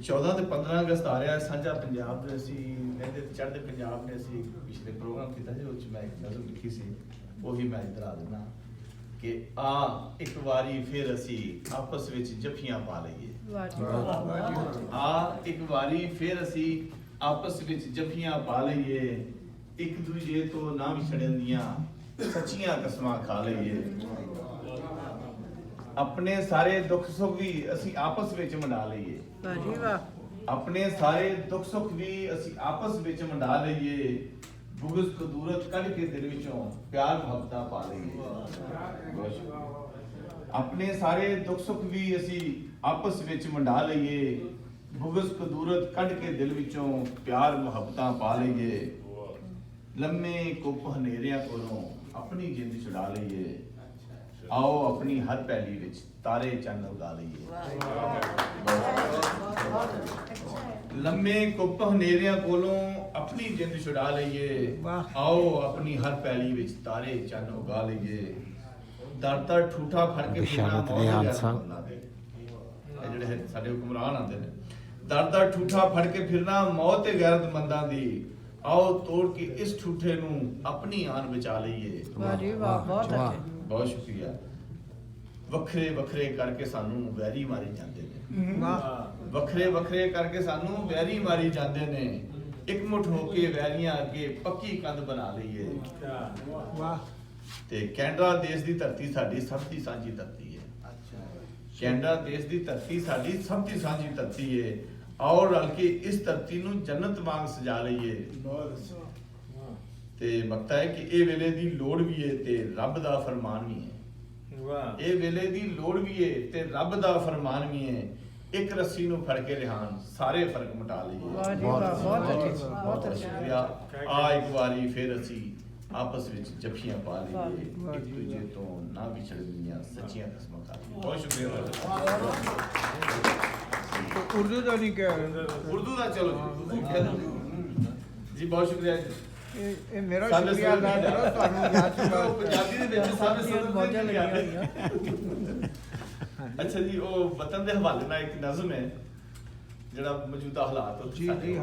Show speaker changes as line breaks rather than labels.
14 ਤੇ 15 ਅਗਸਤ ਆ ਰਿਹਾ ਸਾਂਝਾ ਪੰਜਾਬ ਦੇ ਅਸੀਂ ਲਹਿੰਦੇ ਤੇ ਚੜ੍ਹਦੇ ਪੰਜਾਬ ਨੇ ਅਸੀਂ ਪਿਛਲੇ ਪ੍ਰੋਗਰਾਮ ਕੀਤਾ ਸੀ ਉਹ 'ਚ ਮੈਂ ਇੱਕ ਨਜ਼ਮ ਲਿਖੀ ਸੀ ਉਹੀ ਮੈਂ ਇੱਧਰ ਆ ਦਿੰਦਾ ਕਿ ਆ ਇੱਕ ਵਾਰੀ ਫਿਰ ਅਸੀਂ ਆਪਸ ਵਿੱਚ ਜੱਫੀਆਂ ਪਾ ਲਈਏ ਆ ਇੱਕ ਵਾਰੀ ਫਿਰ ਅਸੀਂ ਆਪਸ ਵਿੱਚ ਜੱਫੀਆਂ ਪਾ ਲਈਏ ਇੱਕ ਦੂਜੇ ਤੋਂ ਨਾ ਵਿਛੜਨ ਦੀਆਂ ਸੱਚੀਆਂ ਕਸਮਾਂ ਖਾ ਲਈਏ ਆਪਣੇ ਸਾਰੇ ਦੁੱਖ ਸੁੱਖ ਵੀ ਅਸੀਂ ਆਪਸ ਵਿੱਚ ਮਨਾ ਲਈਏ ਆਪਣੇ ਸਾਰੇ ਦੁੱਖ ਸੁੱਖ ਵੀ ਅਸੀਂ ਆਪਸ ਵਿੱਚ ਵੰਡਾ ਲਈਏ ਬੁਗਜ਼ ਕਦੂਰਤ ਕੱਢ ਕੇ ਦਿਲ ਵਿੱਚੋਂ ਪਿਆਰ ਮੁਹੱਬਤਾਂ ਪਾ ਲਈਏ ਆਪਣੇ ਸਾਰੇ ਦੁੱਖ ਸੁੱਖ ਵੀ ਅਸੀਂ ਆਪਸ ਵਿੱਚ ਵੰਡਾ ਲਈਏ ਬੁਗਜ਼ ਕਦੂਰਤ ਕੱਢ ਕੇ ਦਿਲ ਵਿੱਚੋਂ ਪਿਆਰ ਮੁਹੱਬਤਾਂ ਪਾ ਲਈਏ ਲੰਮੇ ਕੁੱਪ ਹਨੇਰਿਆਂ ਕੋਲੋਂ ਆਪਣੀ ਜਿੰਦ ਛੁਡਾ ਲਈਏ आओ अपनी हर पहली विच तारे चंद उगा लईए लम्मे कुप हनेरियां कोलों अपनी जिंद छुड़ा लईए आओ अपनी हर पहली विच तारे चंद उगा लईए दर दर ठूठा फड़ के फिरना ਜਿਹੜੇ ਸਾਡੇ ਹੁਕਮਰਾਨ ਆਂਦੇ ਨੇ ਦਰ ਦਰ ਠੂਠਾ ਫੜ ਕੇ ਫਿਰਨਾ ਮੌਤ ਤੇ ਗੈਰਤਮੰਦਾਂ ਦੀ आओ तोड़ के इस ठूठे ਨੂੰ ਆਪਣੀ ਆਨ ਬਚਾ ਲਈਏ
ਵਾਹ ਜੀ ਵਾਹ ਬਹੁਤ ਅੱਛੇ
ਬਹੁਤ ਸ਼ੁਕਰੀਆ ਵੱਖਰੇ ਵੱਖਰੇ ਕਰਕੇ ਸਾਨੂੰ ਵੈਰੀ ਮਾਰੀ ਜਾਂਦੇ ਨੇ ਵੱਖਰੇ ਵੱਖਰੇ ਕਰਕੇ ਸਾਨੂੰ ਵੈਰੀ ਮਾਰੀ ਜਾਂਦੇ ਨੇ ਇਕਮੁੱਠ ਹੋ ਕੇ ਵੈਰੀਆਂ ਅੱਗੇ ਪੱਕੀ ਕੰਧ ਬਣਾ ਲਈਏ ਵਾਹ ਤੇ ਕੈਨੇਡਾ ਦੇਸ਼ ਦੀ ਧਰਤੀ ਸਾਡੀ ਸਭ ਦੀ ਸਾਂਝੀ ਧਰਤੀ ਹੈ ਕੈਨੇਡਾ ਦੇਸ਼ ਦੀ ਧਰਤੀ ਸਾਡੀ ਸਭ ਦੀ ਸਾਂਝੀ ਧਰਤੀ ਹੈ आओ रल के इस धरती ਨੂੰ जन्नत वांग सजा लईए ਤੇ ਮਕਤਾ ਹੈ ਕਿ ਇਹ ਵੇਲੇ ਦੀ ਲੋੜ ਵੀ ਹੈ ਤੇ ਰੱਬ ਦਾ ਫਰਮਾਨ ਵੀ ਹੈ ਵਾਹ ਇਹ ਵੇਲੇ ਦੀ ਲੋੜ ਵੀ ਹੈ ਤੇ ਰੱਬ ਦਾ ਫਰਮਾਨ ਵੀ ਹੈ ਇੱਕ ਰੱਸੀ ਨੂੰ ਫੜ ਕੇ ਰਿਹਾਨ ਸਾਰੇ ਫਰਕ ਮਿਟਾ ਲਈਏ
ਵਾਹ ਜੀ ਵਾਹ ਬਹੁਤ ਅੱਛੇ ਬਹੁਤ ਅੱਛੇ
ਸ਼ੁਕਰੀਆ ਆ ਇੱਕ ਵਾਰੀ ਫਿਰ ਅਸੀਂ ਆਪਸ ਵਿੱਚ ਜੱਫੀਆਂ ਪਾ ਲਈਏ ਇੱਕ ਦੂਜੇ ਤੋਂ ਨਾ ਵਿਛੜਨੀਆਂ ਸੱਚੀਆਂ ਕਸਮਾਂ ਖਾ ਲਈਏ ਬਹੁਤ ਸ਼ੁਕਰੀਆ
उर्दू तो नहीं कह
उर्दू का चलो जी बहुत शुक्रिया
ये मेरा शुक्रिया अदा करो ਤੁਹਾਨੂੰ ਯਾਦ
ਪੰਜਾਬੀ ਦੇ ਵਿੱਚ ਸਾਰੇ ਮੌਜਾਂ ਲੱਗੀਆਂ ਹੋਈਆਂ ਅੱਛਾ ਜੀ ਉਹ ਵਤਨ ਦੇ ਹਵਾਲੇ ਨਾਲ ਇੱਕ ਨਜ਼ਮ ਹੈ ਜਿਹੜਾ ਮੌਜੂਦਾ ਹਾਲਾਤ
ਜੀ ਜੀ